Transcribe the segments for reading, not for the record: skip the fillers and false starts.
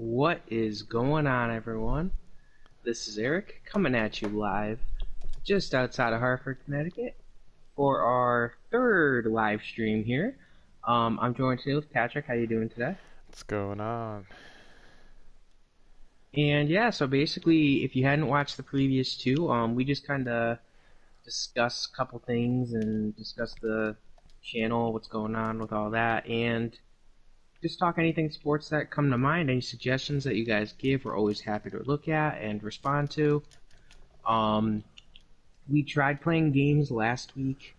What is going on, everyone? This is Eric coming at you live just outside of Hartford, Connecticut for our third live stream here. I'm joined today with Patrick. How you doing today? What's going on? And yeah, so basically, if you hadn't watched the previous two, we just kind of discuss a couple things and discuss the channel, what's going on with all that, and just talk anything sports that come to mind. Any suggestions that you guys give, we're always happy to look at and respond to. Um, we tried playing games last week.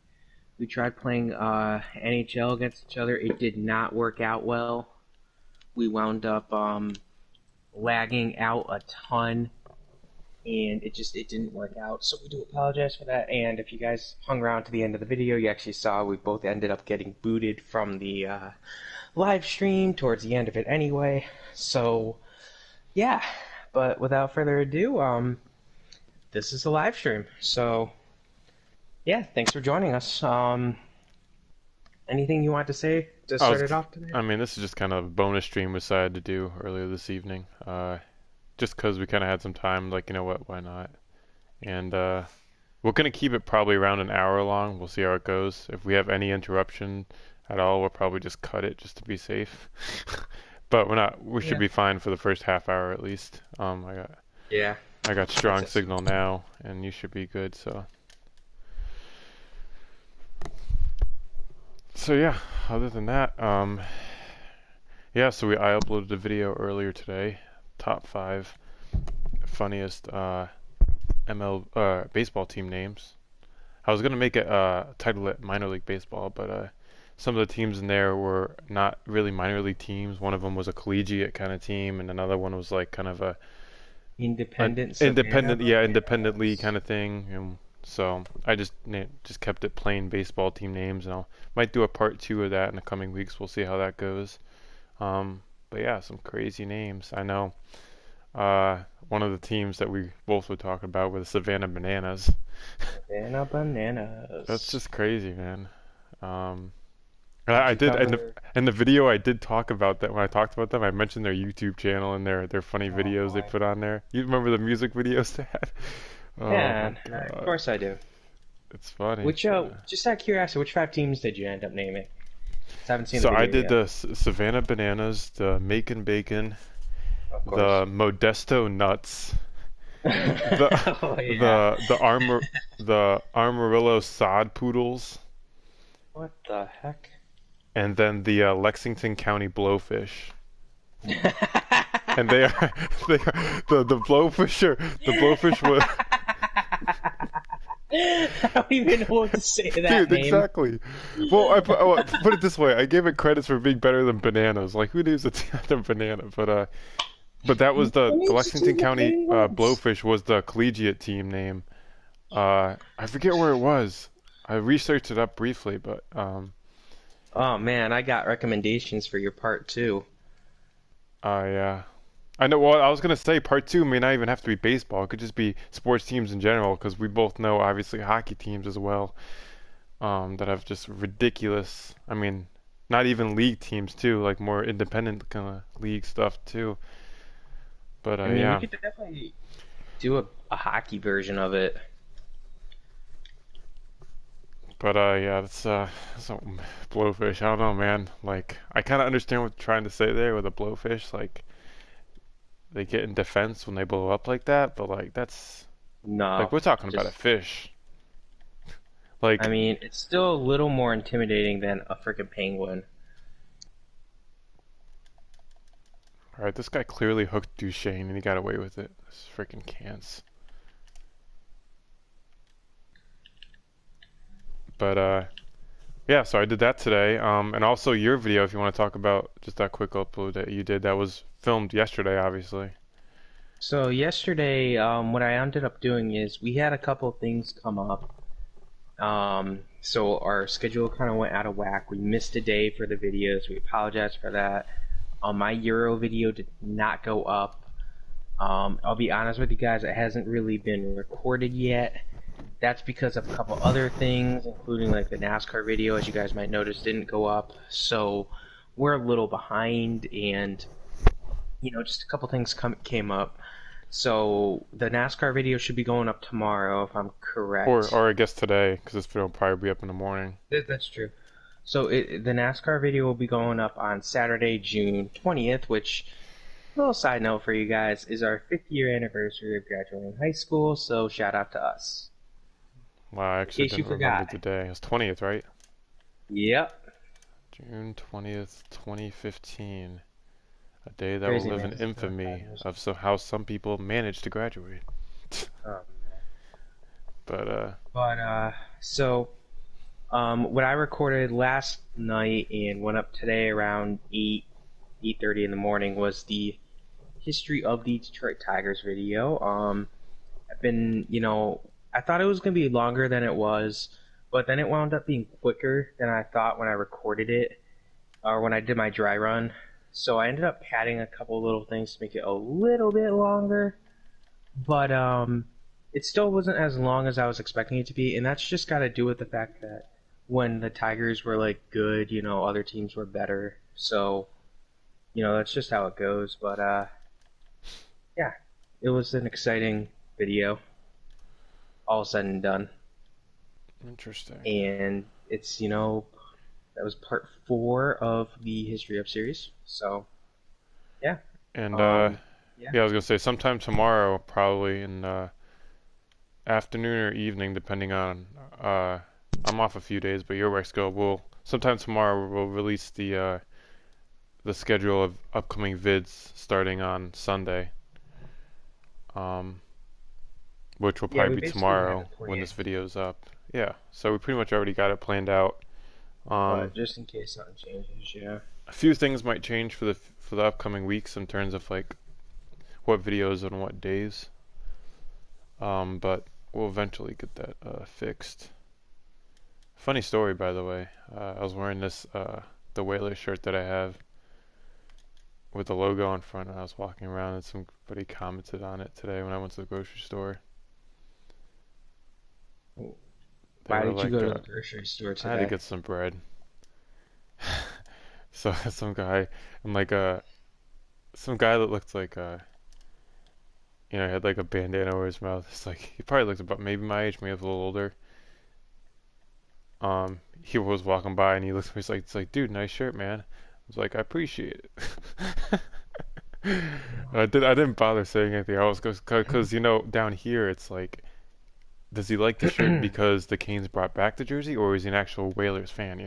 We tried playing NHL against each other. It did not work out well. We wound up lagging out a ton, and it didn't work out. So we do apologize for that. And if you guys hung around to the end of the video, you actually saw we both ended up getting booted from the live stream towards the end of it anyway. So yeah, but without further ado, this is a live stream. So yeah, thanks for joining us. Anything you want to say to I start was, it off today? I mean, this is just kind of a bonus stream we decided to do earlier this evening. Just 'cause we kind of had some time, like, you know what, why not? And we're gonna keep it probably around an hour long. We'll see how it goes. If we have any interruption at all, we'll probably just cut it just to be safe. But we're not. We should Yeah. be fine for the first half hour at least. Yeah. I got That's strong it. signal now, and you should be good. So yeah. Other than that, yeah. I uploaded a video earlier today. Top five funniest baseball team names. I was gonna make it title it minor league baseball, but some of the teams in there were not really minor league teams. One of them was a collegiate kind of team, and another one was like kind of an Independent Savannah independent, yeah, independent league Bananas. kind of thing. And so I just kept it plain baseball team names, and I might do a part two of that in the coming weeks. We'll see how that goes. But yeah, some crazy names. I know. One of the teams that we both were talking about were the Savannah Bananas. Savannah That's Bananas. just crazy, man. Um, Did I you did cover? in the video I did talk about that when I talked about them. I mentioned their YouTube channel and their funny Oh videos they boy. put on there. You remember the music videos they had? Oh my Yeah, of God, course I do. it's funny. Which, just out of curiosity, which five teams did you end up naming? 'Cause I haven't seen the So I video did yet. the Savannah Bananas, the Macon Bacon, Of course. the Modesto Nuts, the Oh yeah. the Armorillo Sod Poodles, What the heck? and then the Lexington County Blowfish. And they are they are, the blowfish are the blowfish was I don't even know what to say to that dude, name. exactly. Well, put it this way, I gave it credits for being better than bananas. Like who names a team after banana? But that was Who the needs to Lexington do the County Penguins? Blowfish was the collegiate team name. I forget where it was. I researched it up briefly, but Oh man, I got recommendations for your part two. yeah. I know. Well, I was gonna say part two may not even have to be baseball. It could just be sports teams in general, because we both know obviously hockey teams as well. That have just ridiculous. I mean, not even league teams too, like more independent kind of league stuff too. But I mean, we yeah. could definitely do a hockey version of it. But yeah, that's blowfish. I don't know, man. Like I kind of understand what you're trying to say there with a blowfish. Like they get in defense when they blow up like that, but like that's like No, we're talking about a just fish. I Like, mean, it's still a little more intimidating than a freaking penguin. all right, this guy clearly hooked Duchesne and he got away with it. This freaking cans. But yeah, so I did that today. And also your video, if you want to talk about just that quick upload that you did, that was filmed yesterday, obviously. So yesterday, what I ended up doing is we had a couple of things come up. So our schedule kind of went out of whack. We missed a day for the videos. We apologize for that. My Euro video did not go up. I'll be honest with you guys, it hasn't really been recorded yet. That's because of a couple other things, including like the NASCAR video, as you guys might notice, didn't go up. So we're a little behind, and just a couple things came up. So the NASCAR video should be going up tomorrow, if I'm correct. Or I guess today, because this video will probably be up in the morning. That's true. So the NASCAR video will be going up on Saturday, June 20th, which, little side note for you guys, is our 5th year anniversary of graduating high school, so shout out to us. Wow, I In actually case you didn't remember forgot. the day. It was 20th, right? Yep. June 20th, 2015. A day that will Crazy, live man. in It's been like 5 infamy years. of how some people manage to graduate. Um, But, but what I recorded last night and went up today around 8:30 in the morning was the history of the Detroit Tigers video. I've been, I thought it was going to be longer than it was, but then it wound up being quicker than I thought when I recorded it or when I did my dry run. So I ended up padding a couple little things to make it a little bit longer, but it still wasn't as long as I was expecting it to be, and that's just got to do with the fact that when the Tigers were like good, other teams were better. So, that's just how it goes. But yeah, it was an exciting video, all said and done. interesting. And it's, that was part 4 of the History of series. So, yeah. And, Um, yeah. yeah, I was gonna say sometime tomorrow, probably in afternoon or evening, depending on. I'm off a few days, but your work's go. Sometime tomorrow we'll release the schedule of upcoming vids starting on Sunday. Um, which will Yeah, we probably be basically have tomorrow it when this planned, video's up. Yeah, so we pretty much already got it planned out. but Um, just in case something changes, yeah. a few things might change for the upcoming weeks in terms of like what videos and what days. But we'll eventually get that fixed. Funny story, by the way. I was wearing the Whalers shirt that I have with the logo on front, and I was walking around, and somebody commented on it today when I went to the grocery store. They Why were did you like, go to the grocery store I had to today? get some bread. So some guy, and like some guy that looked like had like a bandana over his mouth. It's like he probably looked about maybe my age, maybe a little older. He was walking by and he looked at me. It's like, dude, nice shirt, man. I was like, I appreciate it. I didn't bother saying anything else because down here it's like, does he like the shirt because the Canes brought back the jersey, or is he an actual Whalers fan?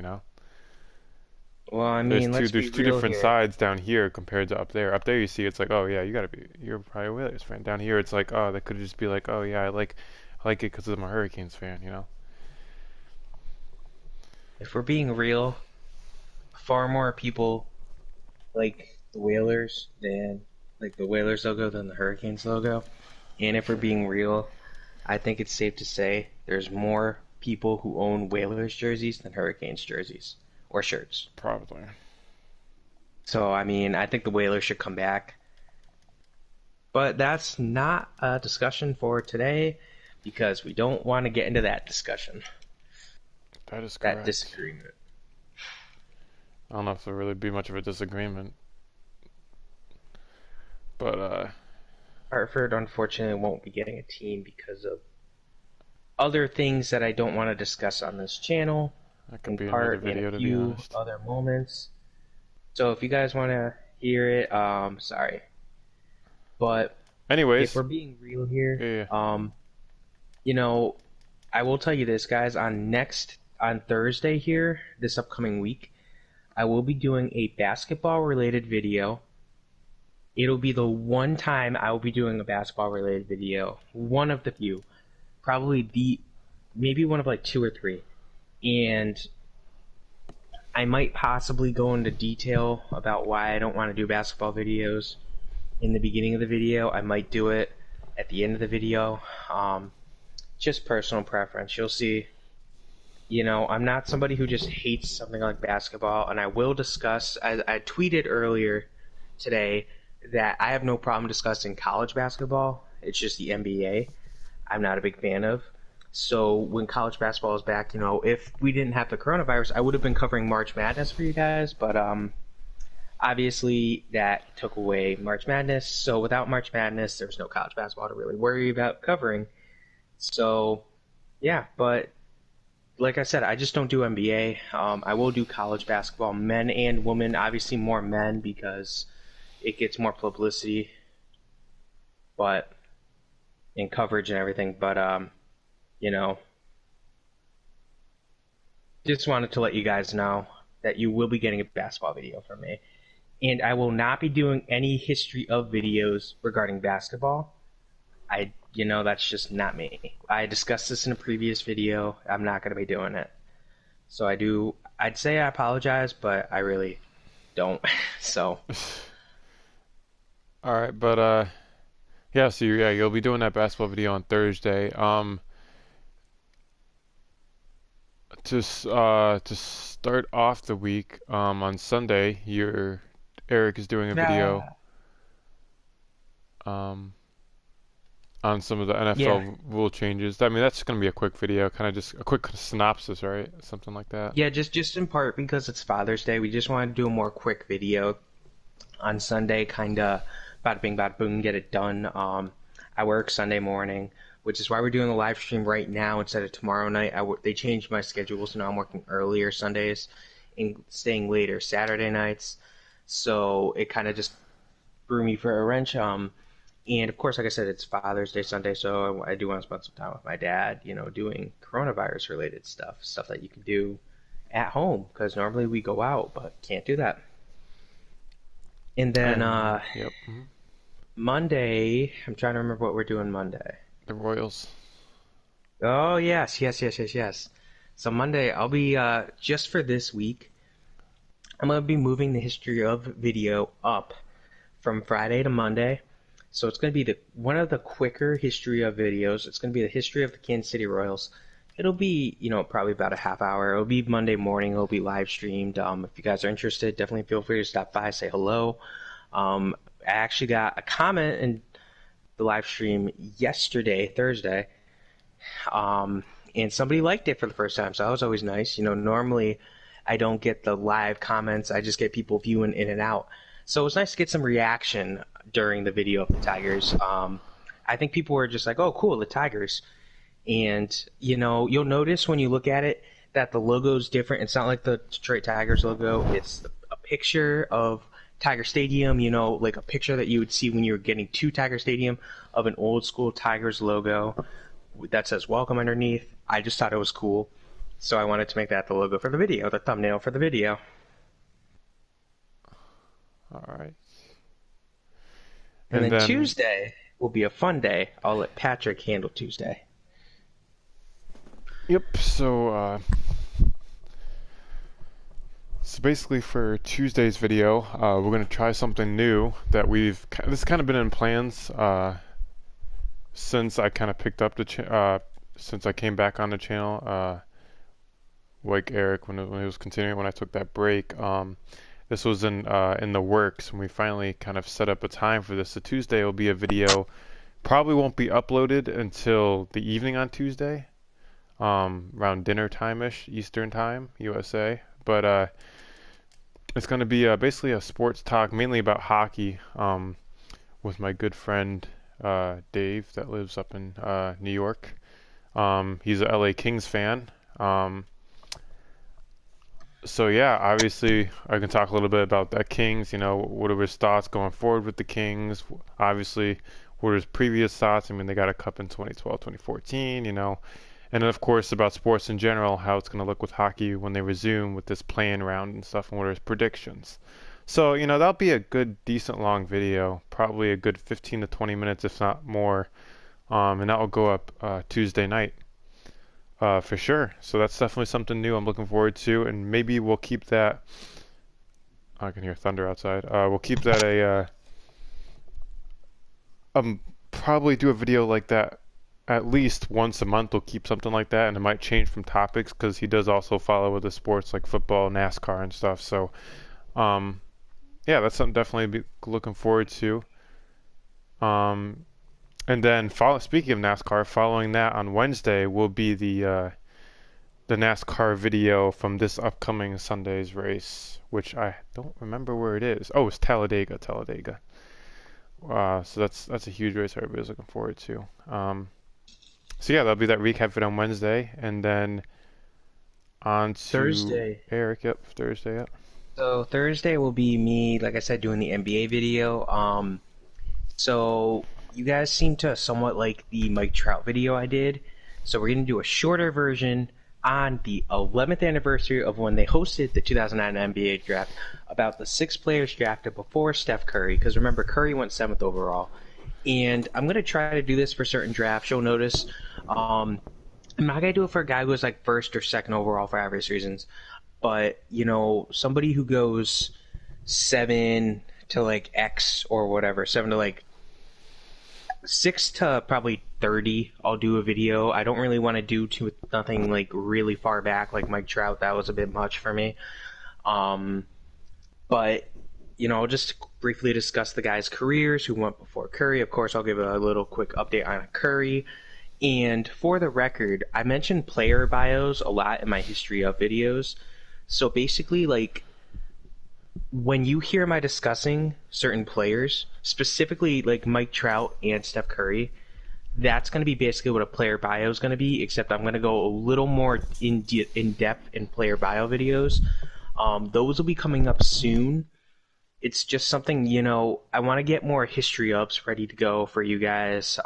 Well, I There's mean, two let's be there's two real different here. sides down here compared to up there. Up there you see it's like, oh yeah, you're probably a Whalers fan. Down here it's like, oh, that could just be like, oh yeah, I like it because I'm a Hurricanes fan. If we're being real, far more people like the Whalers than like the Whalers logo than the Hurricanes logo. And if we're being real, I think it's safe to say there's more people who own Whalers jerseys than Hurricanes jerseys or shirts. Probably. So, I mean, I think the Whalers should come back. But that's not a discussion for today because we don't want to get into that discussion, That is that correct. disagreement. I don't know if there'll really be much of a disagreement, but Hartford, unfortunately, won't be getting a team because of other things that I don't want to discuss on this channel, that could in be another part and a video to be few honest. other moments. So if you guys want to hear it, sorry. But if Anyways, we're being real here, yeah, yeah. you know, I will tell you this, guys. On Thursday here, this upcoming week, I will be doing a basketball related video. It'll be the one time I will be doing a basketball related video. One of the few. Probably maybe one of like 2 or 3. And I might possibly go into detail about why I don't want to do basketball videos in the beginning of the video. I might do it at the end of the video. Just personal preference. You'll see. I'm not somebody who just hates something like basketball, and I will discuss. I tweeted earlier today that I have no problem discussing college basketball. It's just the NBA I'm not a big fan of. So when college basketball is back, if we didn't have the coronavirus, I would have been covering March Madness for you guys. But Obviously, that took away March Madness. So without March Madness, there's no college basketball to really worry about covering. So yeah, but like I said, I just don't do NBA. I will do college basketball, men and women. Obviously, more men because it gets more publicity, but in coverage and everything. But you know, just wanted to let you guys know that you will be getting a basketball video from me. And I will not be doing any history of videos regarding basketball. That's just not me. I discussed this in a previous video. I'm not going to be doing it. So I'd say I apologize, but I really don't. So, All right, but yeah, so yeah, you'll be doing that basketball video on Thursday. To start off the week, on Sunday, your Eric is doing a video yeah, um on some of the yeah, NFL rule changes. I mean, that's gonna be a quick video, kind of just a quick synopsis, right? Something like that. yeah. Just in part because it's Father's Day, we just wanted to do a more quick video on Sunday, kind of bada bing, bada boom, get it done. I work Sunday morning, which is why we're doing the live stream right now instead of tomorrow night. They changed my schedule, so now I'm working earlier Sundays and staying later Saturday nights. So it kind of just threw me for a wrench. And of course, like I said, it's Father's Day Sunday, so I do want to spend some time with my dad, doing coronavirus related stuff that you can do at home because normally we go out, but can't do that. And then And yep, Monday, I'm trying to remember what we're doing Monday. the Royals. Oh yes, yes, yes, yes, yes. So Monday, I'll be just for this week. I'm gonna be moving the history of video up from Friday to Monday. So it's gonna be the one of the quicker history of videos. It's gonna be the history of the Kansas City Royals. It'll be, probably about a half hour. It'll be Monday morning. It'll be live streamed. If you guys are interested, definitely feel free to stop by, say hello. I actually got a comment in the live stream yesterday, Thursday, and somebody liked it for the first time, so that was always nice. Normally I don't get the live comments, I just get people viewing in and out. So it was nice to get some reaction during the video of the Tigers. I think people were just like, oh, cool, the Tigers. And, you'll notice when you look at it that the logo's different. It's not like the Detroit Tigers logo, it's a picture of Tiger Stadium, like a picture that you would see when you were getting to Tiger Stadium of an old school Tigers logo that says welcome underneath. I just thought it was cool. So I wanted to make that the logo for the video, the thumbnail for the video. All right, And and then then Tuesday will be a fun day. I'll let Patrick handle Tuesday. yep. So basically for Tuesday's video, we're gonna try something new that this kind of been in plans since I kind of picked up since I came back on the channel. Like Eric when he was continuing when I took that break. This was in the works, and we finally kind of set up a time for this. So Tuesday will be a video. Probably won't be uploaded until the evening on Tuesday, around dinner time-ish, Eastern time, USA. But it's going to be basically a sports talk, mainly about hockey, with my good friend Dave that lives up in New York. He's a LA Kings fan. So yeah, obviously I can talk a little bit about that Kings. What are his thoughts going forward with the Kings? Obviously, what are his previous thoughts? I mean, they got a cup in 2012, 2014. And then of course about sports in general, how it's going to look with hockey when they resume with this playing round and stuff, and what are his predictions. So that'll be a good, decent long video, probably a good 15 to 20 minutes, if not more. And that will go up Tuesday night. For sure. So that's definitely something new I'm looking forward to, and maybe we'll keep that. I can hear thunder outside. We'll keep that probably do a video like that at least once a month. We'll keep something like that, and it might change from topics because he does also follow other sports like football, NASCAR, and stuff. So, yeah, that's something definitely be looking forward to. Um, And then, speaking of NASCAR, following that on Wednesday will be the NASCAR video from this upcoming Sunday's race, which I don't remember where it is. Oh, it's Talladega, Talladega. So that's a huge race everybody's looking forward to. So yeah, that'll be that recap video on Wednesday, and then on to Thursday. Eric. Yep, Thursday. Yep. So Thursday will be me, like I said, doing the NBA video. So you guys seem to somewhat like the Mike Trout video I did. So we're going to do a shorter version on the 11th anniversary of when they hosted the 2009 NBA draft about the 6 players drafted before Steph Curry. Because remember, Curry went 7th overall. And I'm going to try to do this for certain drafts. You'll notice I'm not going to do it for a guy who was like 1st or 2nd overall for obvious reasons. But, somebody who goes 7 to like X or whatever, 7 to like 6 to probably 30, I'll do a video. I don't really want to do nothing like really far back like Mike Trout. That was a bit much for me. But, I'll just briefly discuss the guys' careers who went before Curry. Of course, I'll give a little quick update on Curry. And for the record, I mentioned player bios a lot in my history of videos. So basically, like, when you hear my discussing certain players, specifically like Mike Trout and Steph Curry, that's going to be basically what a player bio is going to be, except I'm going to go a little more in depth in player bio videos. Those will be coming up soon. It's just something, I want to get more history ups ready to go for you guys.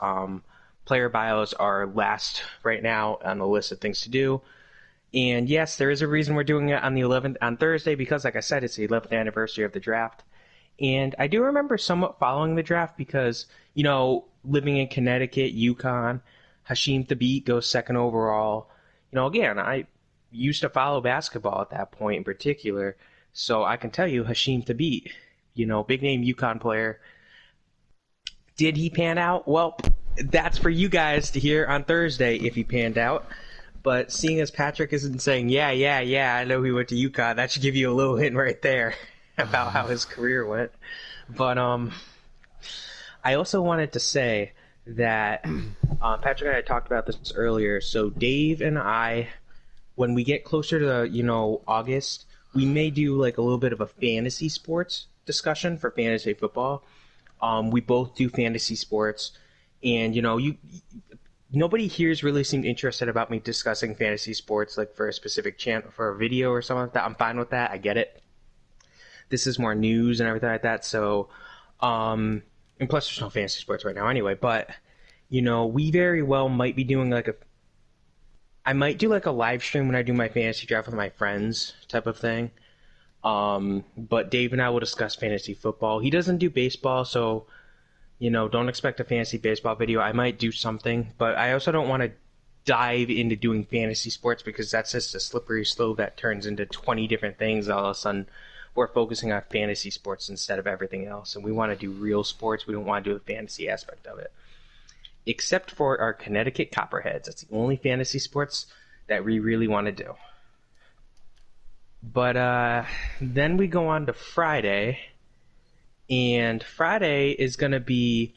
Player bios are last right now on the list of things to do. And yes, there is a reason we're doing it on the 11th on Thursday because, like I said, it's the 11th anniversary of the draft. And I do remember somewhat following the draft because, living in Connecticut, UConn, Hasheem Thabeet goes 2nd overall. Again, I used to follow basketball at that point in particular, so I can tell you Hasheem Thabeet, big name UConn player. Did he pan out? Well, that's for you guys to hear on Thursday if he panned out. But seeing as Patrick isn't saying, yeah, I know he went to UConn, that should give you a little hint right there about how his career went. But I also wanted to say that Patrick and I talked about this earlier. So Dave and I, when we get closer to, August, we may do like a little bit of a fantasy sports discussion for fantasy football. We both do fantasy sports. And, nobody here's really seemed interested about me discussing fantasy sports like for a specific channel for a video or something like that. I'm fine with that. I get it. This is more news and everything like that. So, and plus there's no fantasy sports right now anyway. But we very well might be doing I might do like a live stream when I do my fantasy draft with my friends type of thing. But Dave and I will discuss fantasy football. He doesn't do baseball, so. Don't expect a fantasy baseball video. I might do something, but I also don't want to dive into doing fantasy sports because that's just a slippery slope that turns into 20 different things. All of a sudden, we're focusing on fantasy sports instead of everything else, and we want to do real sports. We don't want to do the fantasy aspect of it. Except for our Connecticut Copperheads. That's the only fantasy sports that we really want to do. But then we go on to Friday. And Friday is going to be,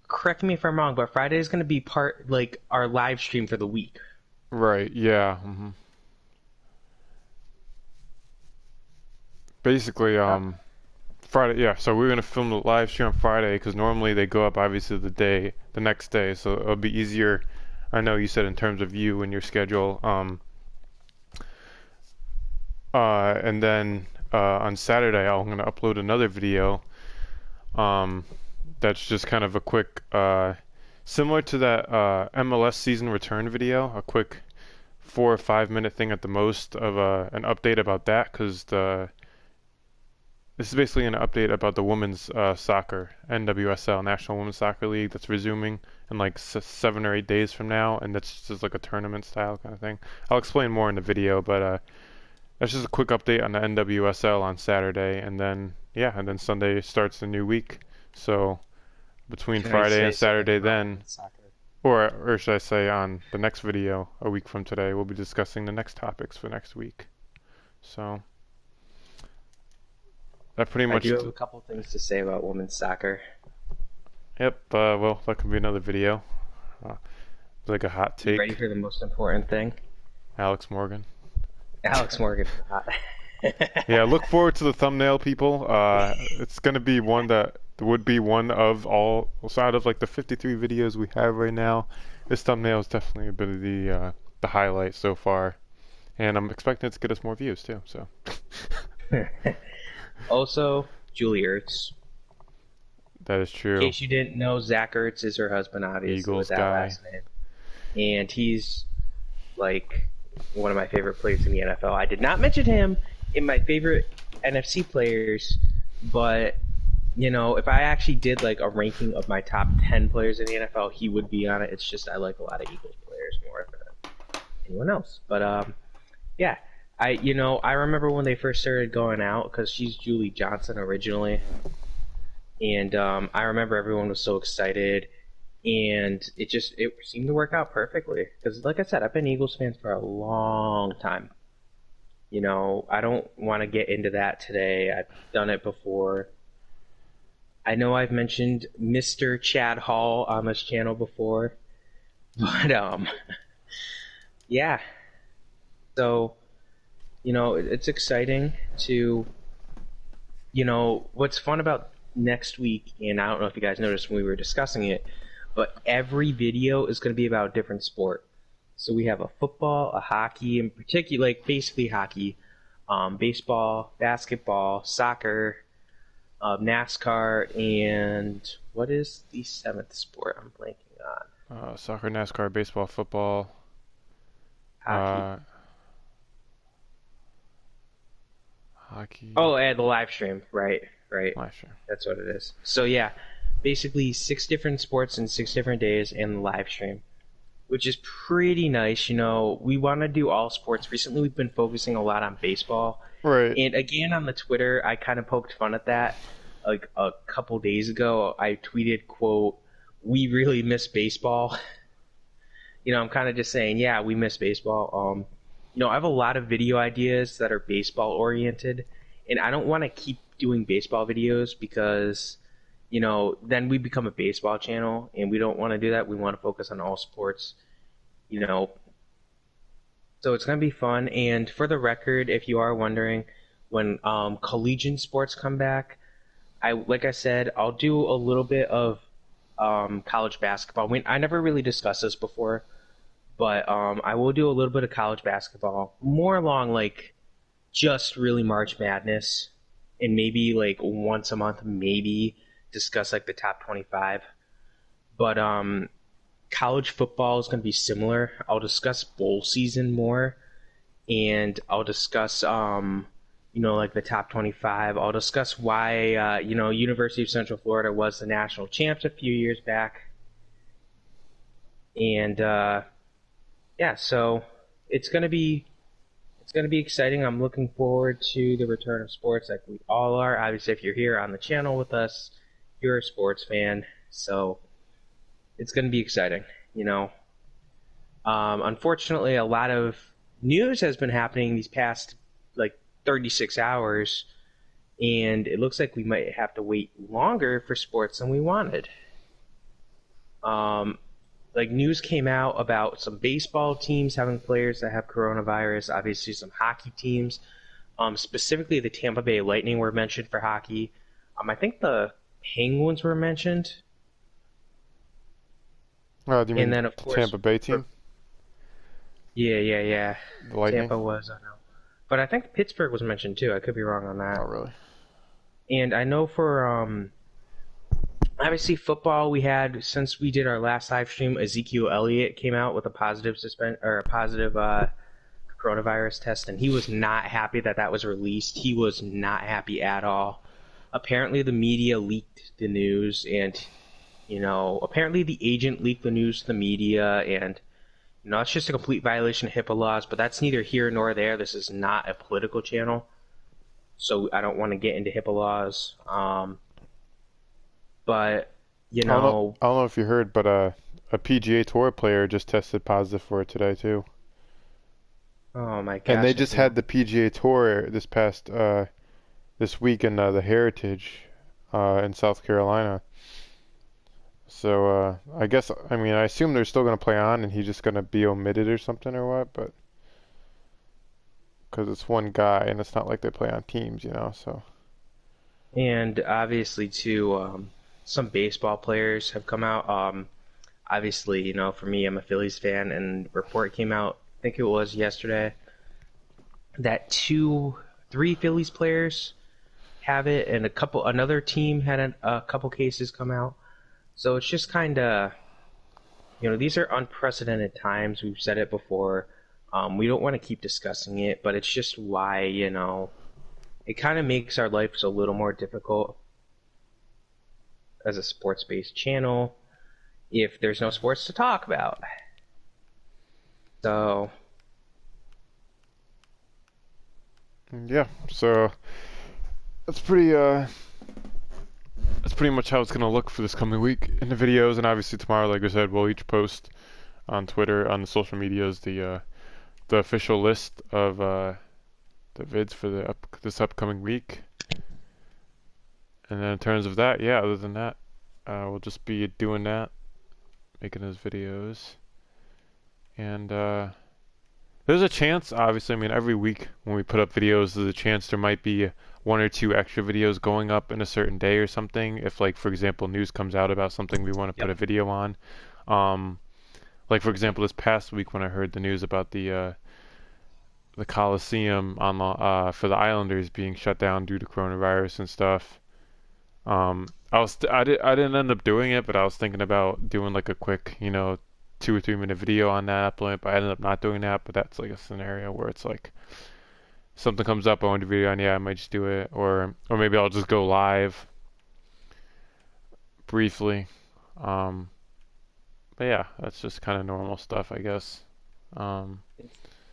correct me if I'm wrong, but Friday is going to be part, like, our live stream for the week. Right. Yeah. Basically, Friday. Yeah. So we're gonna film the live stream on Friday because normally they go up obviously the next day, so it'll be easier. I know you said in terms of you and your schedule. And then on Saturday I'm gonna upload another video. That's just kind of a quick, similar to that MLS season return video, a quick 4 or 5 minute thing at the most of an update about that, because this is basically an update about the women's soccer, NWSL, National Women's Soccer League, that's resuming in like 7 or 8 days from now, and that's just like a tournament style kind of thing. I'll explain more in the video, but that's just a quick update on the NWSL on Saturday, and then Sunday starts the new week. So between Friday and Saturday then, or should I say on the next video a week from today, we'll be discussing the next topics for next week. So that pretty much. I do have a couple things to say about women's soccer. Yep. That could be another video. Like a hot take. You ready for the most important thing? Alex Morgan. Alex Morgan. Yeah, look forward to the thumbnail, people. It's gonna be one that would be one of all, so out of like the 53 videos we have right now, this thumbnail is definitely been the highlight so far, and I'm expecting it to get us more views too. So Also, Julie Ertz. that is In true. case you didn't know, Zach Ertz is her husband, obviously, with Eagles that guy. last name. And he's like one of my favorite players in the NFL. I did not mention him in my favorite NFC players, but if I actually did like a ranking of my top 10 players in the NFL, he would be on it. It's just I like a lot of Eagles players more than anyone else. But yeah, I remember when they first started going out because she's Julie Johnson originally, and I remember everyone was so excited, and it seemed to work out perfectly because, like I said, I've been Eagles fans for a long time. I don't want to get into that today. I've done it before. I know I've mentioned Mr. Chad Hall on this channel before, but yeah. So it's exciting to what's fun about next week, and I don't know if you guys noticed when we were discussing it, but every video is going to be about a different sport. So we have a football, a hockey, in particular, like basically hockey, baseball, basketball, soccer, NASCAR, and what is the seventh sport I'm blanking on? Soccer, NASCAR, baseball, football, Hockey. uh, hockey. Oh, and the live stream. Right, right. Last year. That's what it is. So yeah, basically 6 different sports in 6 different days and the live stream, which is pretty nice. We want to do all sports. Recently, we've been focusing a lot on baseball. Right. And again, on the Twitter, I kind of poked fun at that. Like a couple days ago, I tweeted, quote, "We really miss baseball." I'm kind of just saying, yeah, we miss baseball. I have a lot of video ideas that are baseball oriented, and I don't want to keep doing baseball videos because, then we become a baseball channel, and we don't want to do that. We want to focus on all sports, you know. So it's going to be fun. And for the record, if you are wondering, when collegiate sports come back, like I said, I'll do a little bit of college basketball. I never really discussed this before, but I will do a little bit of college basketball, more along like just really March Madness, and maybe like once a month, maybe discuss like the top 25. But college football is going to be similar. I'll discuss bowl season more, and I'll discuss like the top 25. I'll discuss why University of Central Florida was the national champs a few years back, and yeah, so it's gonna be exciting. I'm looking forward to the return of sports, like we all are. Obviously, if you're here on the channel with us, you're a sports fan, so it's gonna be exciting. Unfortunately, a lot of news has been happening these past like 36 hours, and it looks like we might have to wait longer for sports than we wanted. Like news came out about some baseball teams having players that have coronavirus. Obviously, some hockey teams, specifically the Tampa Bay Lightning were mentioned for hockey. I think the Penguins were mentioned, Oh, do you and mean then of the course, Tampa Bay team? yeah. The Lightning? Tampa was, I know, but I think Pittsburgh was mentioned too. I could be wrong on that. Not really. And I know for obviously football, we had, since we did our last live stream, Ezekiel Elliott came out with a positive coronavirus test, and he was not happy that that was released. He was not happy at all. Apparently, the media leaked the news, and apparently the agent leaked the news to the media, and it's just a complete violation of HIPAA laws. But that's neither here nor there. This is not a political channel, so I don't want to get into HIPAA laws. But I don't know if you heard, but a PGA Tour player just tested positive for it today too. oh my And they gosh, just had the PGA Tour this week in the Heritage in South Carolina. So I guess I assume they're still going to play on, and he's just going to be omitted or something or what. But because it's one guy and it's not like they play on teams, So And obviously, too, some baseball players have come out. Obviously, for me, I'm a Phillies fan, and report came out, I think it was yesterday, that three Phillies players have it, and another team had a couple cases come out. So it's just kind of, these are unprecedented times. We've said it before. We don't want to keep discussing it, but it's just why, it kind of makes our lives a little more difficult as a sports-based channel if there's no sports to talk about. So, yeah, so that's pretty much how it's gonna look for this coming week in the videos, and obviously tomorrow, like I said, we'll each post on Twitter, on the social medias, the official list of the vids for this upcoming week. And then in terms of that, yeah, other than that, we'll just be doing that, making those videos. And there's a chance, obviously, I mean, every week when we put up videos, there's a chance there might be one or two extra videos going up in a certain day or something. If, like, for example, news comes out about something we want to put yep. a video on. Um, like, for example, this past week when I heard the news about the Coliseum for the Islanders being shut down due to coronavirus and stuff. I didn't end up doing it, but I was thinking about doing like a quick, 2 or 3 minute video on that, but I ended up not doing that. But that's like a scenario where it's like something comes up, I want to do a video on, yeah, I might just do it, or maybe I'll just go live briefly. Um, but yeah, that's just kind of normal stuff, I guess. Um,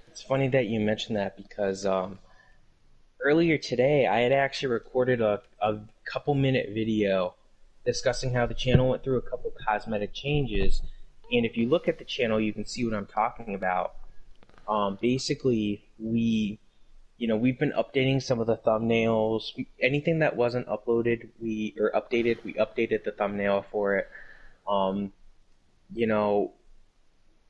It's funny that you mentioned that because earlier today I had actually recorded a couple minute video discussing how the channel went through a couple cosmetic changes. And if you look at the channel, you can see what I'm talking about. Basically, we've been updating some of the thumbnails. Anything that wasn't uploaded, or updated, we updated the thumbnail for it. Um, you know,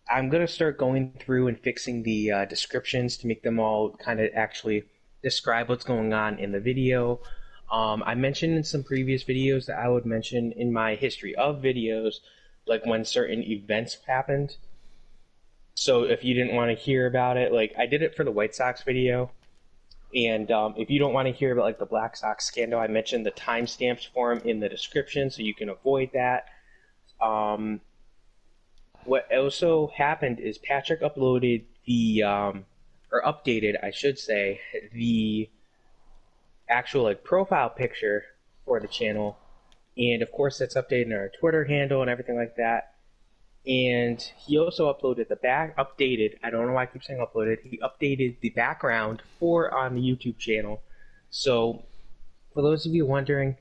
I'm gonna start going through and fixing the descriptions to make them all kind of actually describe what's going on in the video. I mentioned in some previous videos that I would mention in my history of videos, like when certain events happened. So if you didn't want to hear about it, like I did it for the White Sox video, and if you don't want to hear about like the Black Sox scandal, I mentioned the timestamps for them in the description, so you can avoid that. Um, what also happened is Patrick uploaded or updated, I should say, the actual like profile picture for the channel, and of course that's updated in our Twitter handle and everything like that. And he also uploaded updated. I don't know why I keep saying uploaded. He updated the background for on the YouTube channel. So for those of you wondering,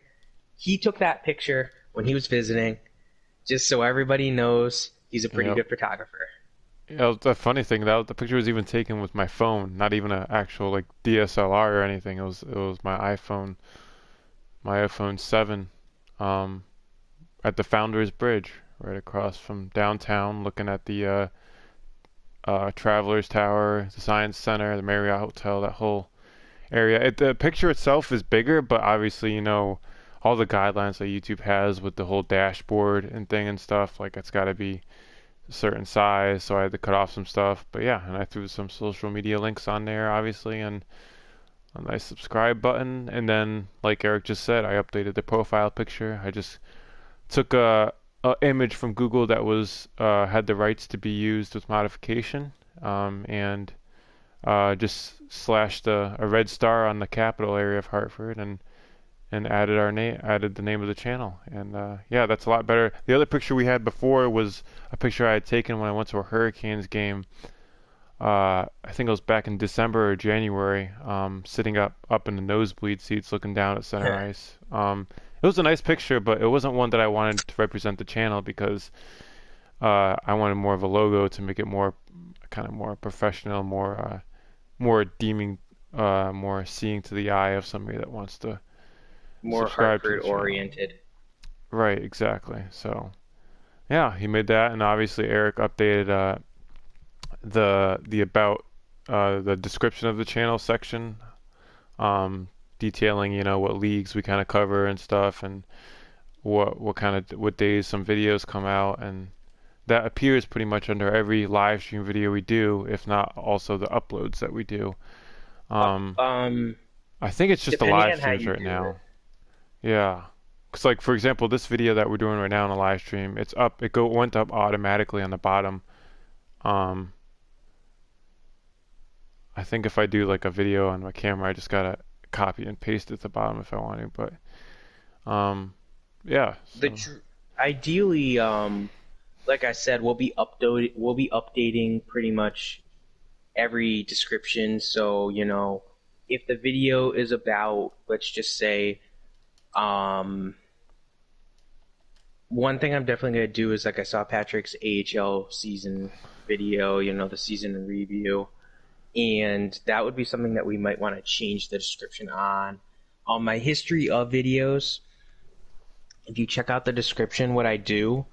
he took that picture when he was visiting, just so everybody knows he's a pretty yep. good photographer. Yeah, the funny thing that the picture was even taken with my phone, not even an actual like DSLR or anything. It was my iPhone 7, um, at the Founders Bridge, right across from downtown, looking at the Travelers Tower, the Science Center, the Marriott Hotel, that whole area. The picture itself is bigger, but obviously, all the guidelines that YouTube has with the whole dashboard and thing and stuff, like it's got to be a certain size, so I had to cut off some stuff. But yeah, and I threw some social media links on there, obviously, and a nice subscribe button. And then, like Eric just said, I updated the profile picture. I just took a image from Google that was had the rights to be used with modification, and just slashed a red star on the capital area of Hartford, and added the name of the channel. And yeah, that's a lot better. The other picture we had before was a picture I had taken when I went to a Hurricanes game. I think it was back in December or January, sitting up in the nosebleed seats looking down at center ice. It was a nice picture, but it wasn't one that I wanted to represent the channel because I wanted more of a logo to make it more kind of more professional, more deeming, more seeing to the eye of somebody that wants to More subscribe to the Hartford channel. oriented. Right, exactly. So yeah, he made that, and obviously Eric updated the about the description of the channel section, um, detailing, what leagues we kind of cover and stuff, and what days some videos come out, and that appears pretty much under every live stream video we do, if not also the uploads that we do. Uh, Um, um, I think it's just the Depending live on how streams you right do now. it. Yeah. Cause like for example, this video that we're doing right now on a live stream, it's up. Went up automatically on the bottom. Um, I think if I do like a video on my camera, I just gotta copy and paste it at the bottom if I want to. But yeah. The So tr Ideally, like I said, we'll be updating pretty much every description. So, if the video is about, let's just say, um, one thing I'm definitely gonna do is like I saw Patrick's AHL season video, the season in review, and that would be something that we might want to change the description on. On my history of videos, if you check out the description, what I do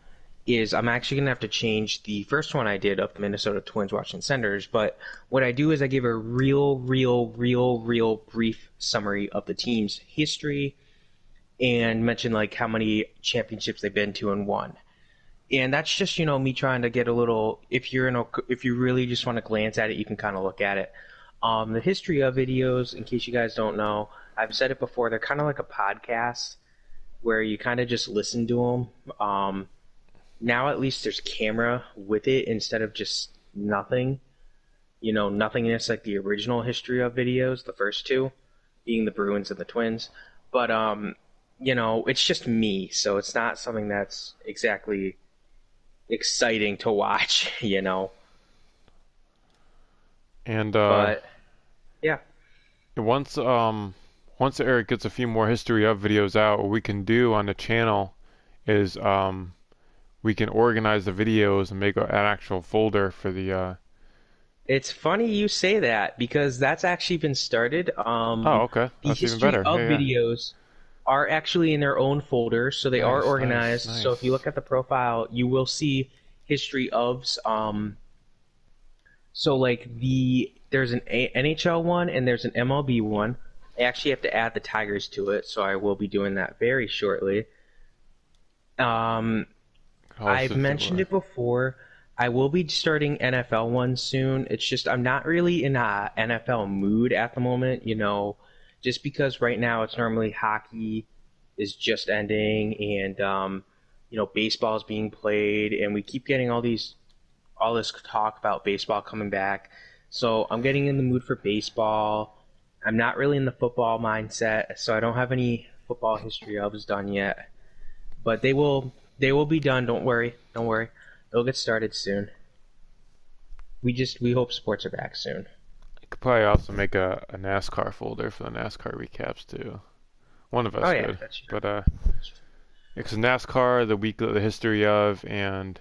is I'm actually going to have to change the first one I did of the Minnesota Twins watching Senators. But what I do is I give a real brief summary of the team's history and mention like how many championships they've been to and won. And that's just me trying to get a little. If you really just want to glance at it, you can kind of look at it. The history of videos, in case you guys don't know, I've said it before. They're kind of like a podcast where you kind of just listen to them. Now at least there's camera with it instead of just nothing. Nothingness like the original history of videos, the first two, being the Bruins and the Twins. But it's just me, so it's not something that's exactly exciting to watch. and But yeah. once Eric gets a few more history of videos out, what we can do on the channel is we can organize the videos and make an actual folder for the It's funny you say that because that's actually been started. Oh, okay. The That's even history better. of Yeah, yeah. videos are actually in their own folders, so they are Nice, nice, organized. So if you nice. look at the profile, you will see history ofs. So like there's an NHL one and there's an MLB one. I actually have to add the Tigers to it, so I will be doing that very shortly. Um, I've Also mentioned do it before. I will be starting NFL ones soon. It's just I'm not really in a NFL mood at the moment, just because right now it's normally hockey is just ending and baseball is being played and we keep getting all this talk about baseball coming back. So I'm getting in the mood for baseball. I'm not really in the football mindset, so I don't have any football history ofs done yet. But they will be done. Don't worry. Don't worry. They'll get started soon. We hope sports are back soon. You could probably also make a NASCAR folder for the NASCAR recaps too. One of Oh us yeah, could. that's true. But because NASCAR, the history of, and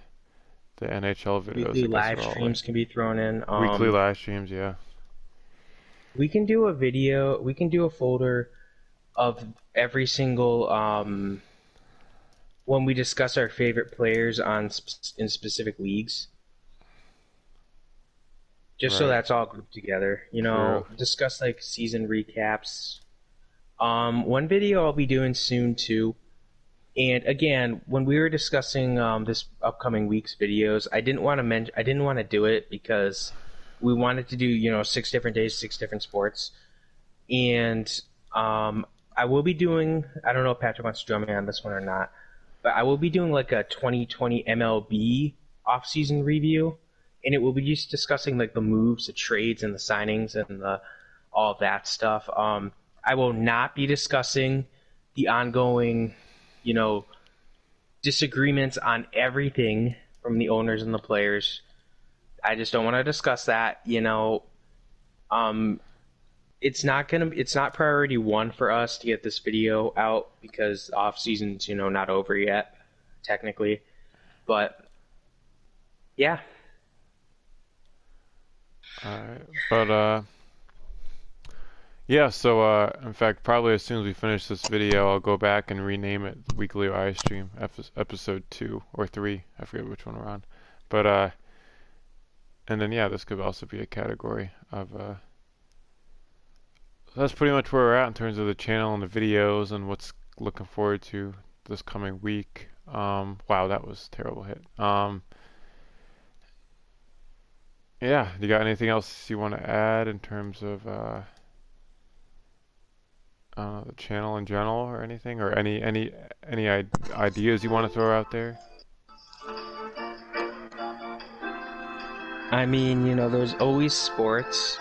the NHL videos, Weekly I guess live are all streams can be thrown in. weekly live streams. Yeah. We can do a video. We can do a folder of every single when we discuss our favorite players in specific leagues. Just so Right. that's all grouped together. True. Discuss like season recaps. One video I'll be doing soon too. And again, when we were discussing this upcoming week's videos, I didn't want to do it because we wanted to do 6 different days, 6 different sports, and I will be doing. I don't know if Patrick wants to join me on this one or not, but I will be doing like a 2020 MLB off-season review, and it will be just discussing like the moves, the trades, and the signings, and all of that stuff. I will not be discussing the ongoing, you know, disagreements on everything from the owners and the players. I just don't want to discuss that. Um, it's not priority one for us to get this video out because off season's not over yet, technically. But yeah, Alright. But yeah, so in fact probably as soon as we finish this video I'll go back and rename it Weekly Live Stream episode 2 or 3. I forget which one we're on. But And then yeah, this could also be a category of that's pretty much where we're at in terms of the channel and the videos and what's looking forward to this coming week. Wow, that was a terrible hit. Yeah, you got anything else you want to add in terms of the channel in general or anything, or any ideas you want to throw out there? I mean, you know, there's always sports,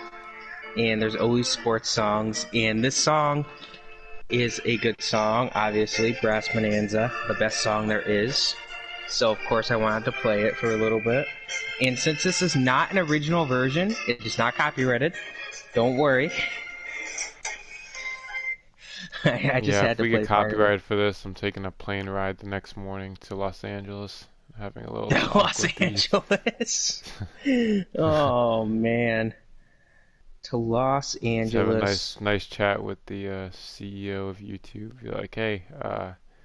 and there's always sports songs, and this song is a good song, obviously, Brass Bonanza, the best song there is. So, of course, I wanted to play it for a little bit. And since this is not an original version, it is not copyrighted. Don't worry. I just Yeah, had if to we play get part of copyrighted for this, I'm taking a plane ride the next morning to Los Angeles, having a little it. Los awkward beef. Angeles. Oh, man. To Los Just have a Angeles. nice chat with the CEO of YouTube. Be like, hey,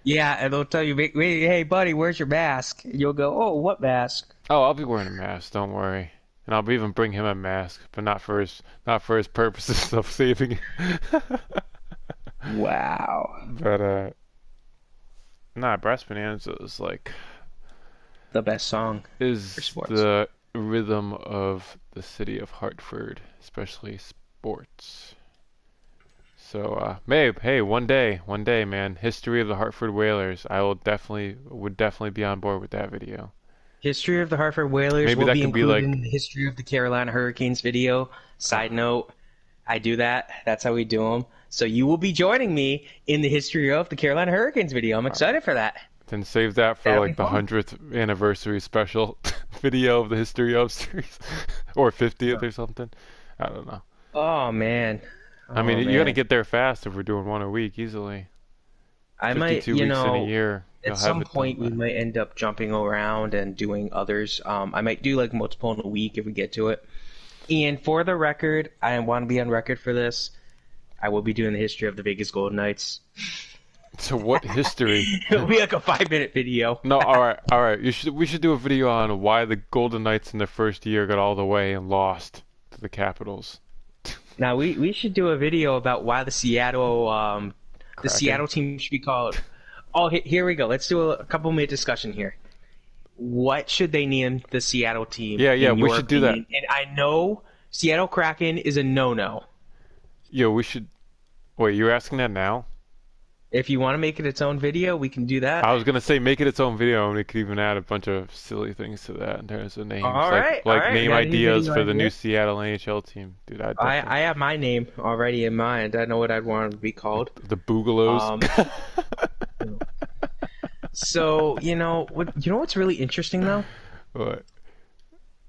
Yeah, and they'll tell you, "Wait, hey, buddy, where's your mask?" And you'll go, "Oh, what mask?" oh, I'll be wearing a mask, don't worry. And I'll even bring him a mask, but not for his purposes of saving. Wow. But nah, Brass Bonanza is like The best song for is sports. the rhythm of the city of Hartford, especially sports. So, hey, one day, man, history of the Hartford Whalers. Would definitely be on board with that video. History of the Hartford Whalers Maybe will that be could be included like, in the History of the Carolina Hurricanes video. Side note, I do that. That's how we do them. So you will be joining me in the History of the Carolina Hurricanes video. I'm excited for that. then save that for That'll be like the fun. 100th anniversary special video of the history of series, or 50th or something. I don't know. Oh man. I Oh mean, you're gonna man. get there fast if we're doing one a week easily. I might, 52 weeks in a year, at you'll have some it done point we by. might end up jumping around and doing others. I might do like multiple in a week if we get to it. And for the record, I want to be on record for this. I will be doing the history of the Vegas Golden Knights. So what history? It'll be like a 5 minute video. No, all right. We should do a video on why the Golden Knights in their first year got all the way and lost to the Capitals. Now we should do a video about why the Kraken. Seattle team should be called. Oh, here we go. Let's do a couple minute discussion here. What should they name the Seattle team Yeah, in we your should do that. opinion? And I know Seattle Kraken is a no-no. Yo, we should. Wait, you're asking that now? If you want to make it its own video, we can do that. I was gonna say make it its own video, and we could even add a bunch of silly things to that in terms of names, All like right, all right. We name got any ideas video for the new ideas? Seattle NHL team. Dude, I definitely I have my name already in mind. I know what I'd want it to be called. the Boogalos. Um, so you know what's really interesting though? What?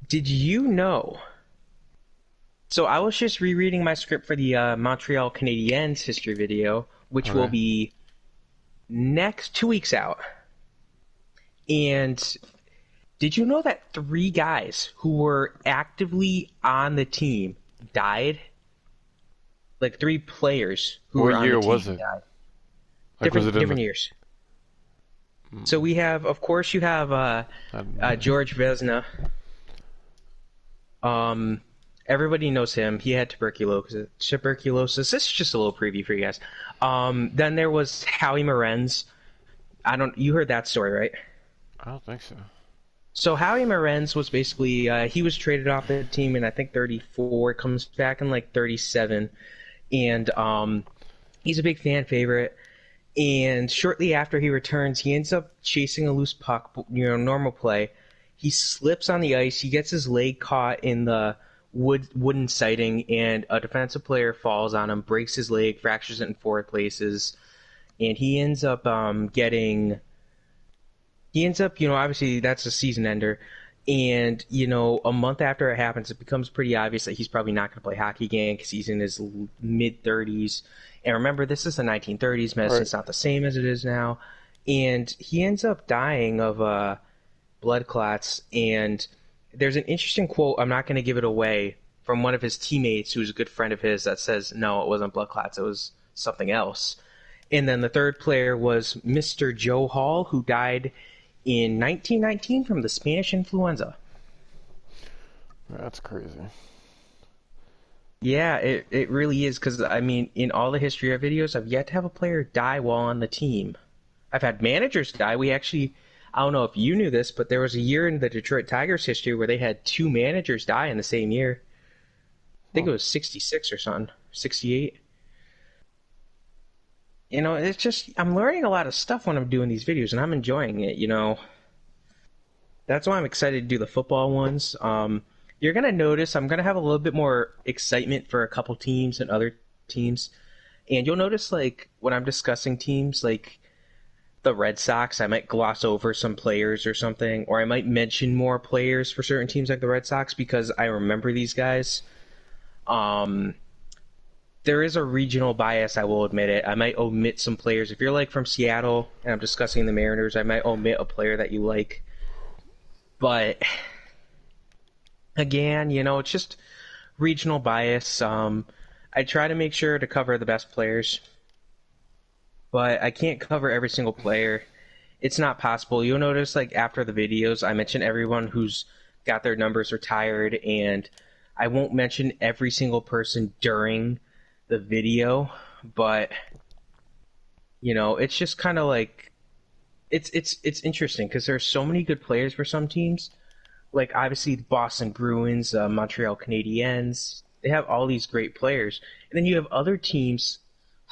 Did you know? So I was just rereading my script for the Montreal Canadiens history video, which will Okay. be next 2 weeks out. And did you know that 3 guys who were actively on the team died? Like 3 players who were What on year the team was it? died. Like, was it in Different the? years. So we have, of course, you have I don't know. George Vezina. Everybody knows him. He had tuberculosis. This is just a little preview for you guys. Then there was Howie Morenz. You heard that story, right? I don't think so. So Howie Morenz was basically he was traded off the team in I think 34, comes back in like 37, and he's a big fan favorite. And shortly after he returns, he ends up chasing a loose puck, normal play. He slips on the ice. He gets his leg caught in the wooden siding, and a defensive player falls on him, breaks his leg, fractures it in 4 places, and he ends up obviously that's a season ender. And, a month after it happens, it becomes pretty obvious that he's probably not going to play hockey again because he's in his mid-30s. And remember, this is the 1930s. Medicine's Right. not the same as it is now. And he ends up dying of blood clots. And there's an interesting quote, I'm not going to give it away, from one of his teammates who's a good friend of his that says, no, it wasn't blood clots, it was something else. And then the third player was Mr. Joe Hall, who died in 1919 from the Spanish influenza. That's crazy. Yeah, it really is because I mean, in all the history of videos, I've yet to have a player die while on the team. I've had managers die. We actually, I don't know if you knew this, but there was a year in the Detroit Tigers history where they had two managers die in the same year. I think Huh. it was 66 or something, 68. It's just I'm learning a lot of stuff when I'm doing these videos, and I'm enjoying it. That's why I'm excited to do the football ones. You're gonna notice I'm gonna have a little bit more excitement for a couple teams and other teams, and you'll notice like when I'm discussing teams like the Red Sox, I might gloss over some players or something, or I might mention more players for certain teams like the Red Sox because I remember these guys. Um, there is a regional bias, I will admit it. I might omit some players. If you're like from Seattle and I'm discussing the Mariners, I might omit a player that you like. But again, it's just regional bias. I try to make sure to cover the best players, but I can't cover every single player. It's not possible. You'll notice, like, after the videos, I mention everyone who's got their numbers retired, and I won't mention every single person during the video, but, it's just kind of like, it's interesting because there's so many good players for some teams. Like, obviously, the Boston Bruins, Montreal Canadiens, they have all these great players. And then you have other teams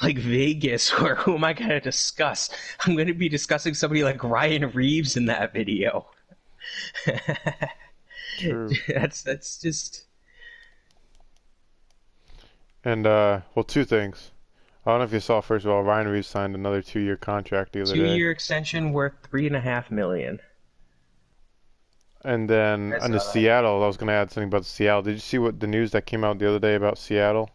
like Vegas, where who am I going to discuss? I'm going to be discussing somebody like Ryan Reeves in that video. True. That's just And well, two things. I don't know if you saw. First of all, Ryan Reeves signed another 2-year contract the other day. 2 year extension worth 3.5 million. And then I on the saw that. Seattle, I was going to add something about Seattle. Did you see what the news that came out the other day about Seattle?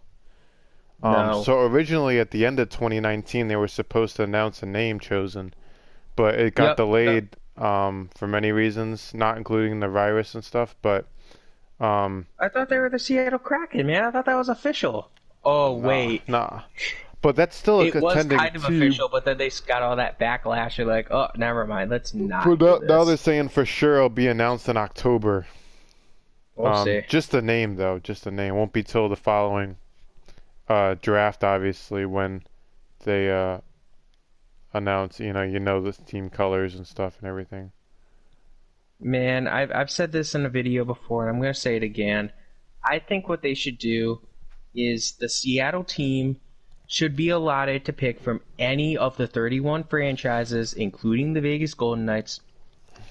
No. So originally at the end of 2019, they were supposed to announce a name chosen, but it got Yep. delayed for many reasons, not including the virus and stuff. But um, I thought they were the Seattle Kraken, man. I thought that was official. Oh, nah, wait. nah. But that's still a It was contending kind of team. official, but then they got all that backlash. You're like, oh, never mind. Let's But not do now they're this. saying for sure it'll be announced in October. We'll see. Just the name though, just the name. Won't be till the following draft, obviously, when they announce. The team colors and stuff and everything. Man, I've said this in a video before, and I'm going to say it again. I think what they should do is the Seattle team should be allotted to pick from any of the 31 franchises, including the Vegas Golden Knights,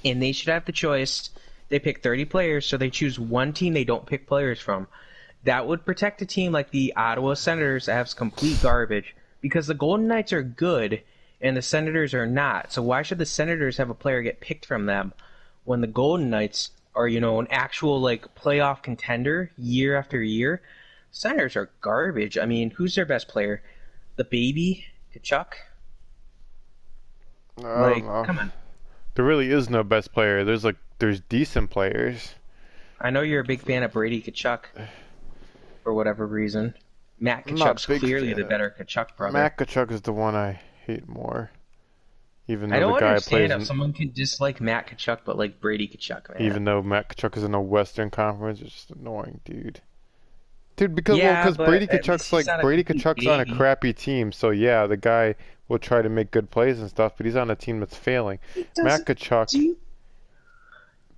and they should have the choice. They pick 30 players, so they choose one team they don't pick players from. That would protect a team like the Ottawa Senators that has complete garbage, because the Golden Knights are good and the Senators are not. So why should the Senators have a player get picked from them when the Golden Knights are, an actual like playoff contender year after year? Senators are garbage. I mean, who's their best player? The baby, Kachuk? I don't Like, know. come on. There really is no best player. There's decent players. I know you're a big fan of Brady Kachuk for whatever reason. Matt I'm not a Kachuk's big clearly fan the of better Kachuk brother. Matt Kachuk is the one I hate more. Even I though the don't guy understand plays how in, someone can dislike Matt Kachuk but like Brady Kachuk, man. even though Matt Kachuk is in the Western Conference, it's just annoying, dude. Dude, because Yeah, Brady but at least Kachuk's he's like not a Brady complete Kachuk's on a baby. crappy team, so yeah, the guy will try to make good plays and stuff, but he's on a team that's failing. He Matt doesn't Kachuk do.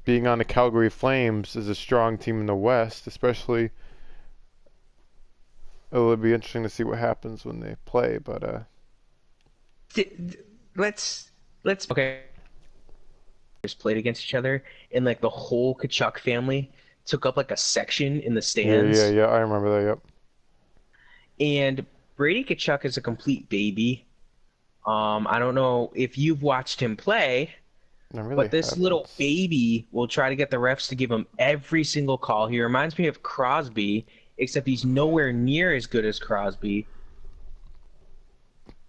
being on the Calgary Flames is a strong team in the West, especially it'll be interesting to see what happens when they play, but d- d- let's okay. Just played against each other, and like the whole Kachuk family took up like a section in the stands. yeah, I remember that, yep. And Brady Kachuk is a complete baby. I don't know if you've watched him play, I really but this little haven't. baby will try to get the refs to give him every single call. He reminds me of Crosby, except he's nowhere near as good as Crosby.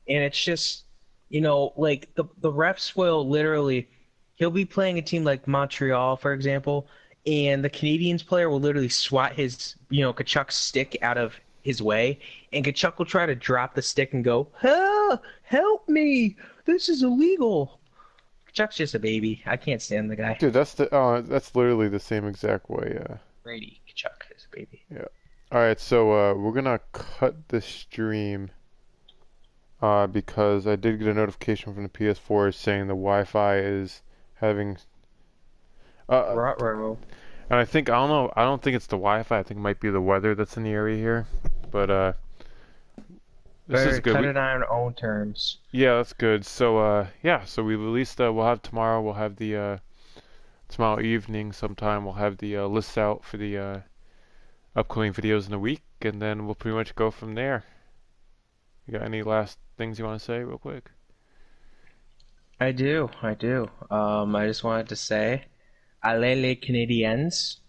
And it's just, like the refs will literally, he'll be playing a team like Montreal, for example, and the Canadiens player will literally swat his, Kachuk's stick out of his way, and Kachuk will try to drop the stick and go, help me, this is illegal. Kachuk's just a baby. I can't stand the guy. Dude, that's literally the same exact way. Brady Kachuk is a baby. Yeah. All right, so we're gonna cut the stream because I did get a notification from the PS4 saying the Wi-Fi is having uh Ruh-roh. and I don't know, I don't think it's the Wi-Fi. I think it might be the weather that's in the area here. But this is Better good. cut it on our own terms. Yeah, that's good. So yeah, so we released we'll have tomorrow. We'll have the tomorrow evening sometime. We'll have the lists out for the upcoming videos in the week, and then we'll pretty much go from there. You got any last things you want to say, real quick? I do, I do. I just wanted to say, allez les Canadiens,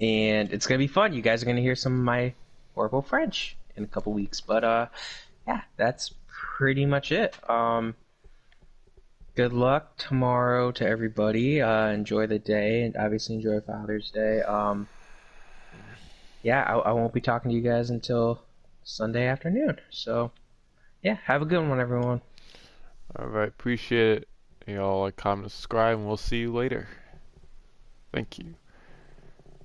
and it's gonna be fun. You guys are gonna hear some of my horrible French in a couple weeks, but yeah, that's pretty much it. Good luck tomorrow to everybody. Enjoy the day, and obviously enjoy Father's Day. Yeah, I won't be talking to you guys until Sunday afternoon. So yeah, have a good one, everyone. All right, appreciate it. Y'all like, comment, subscribe, and we'll see you later. Thank you.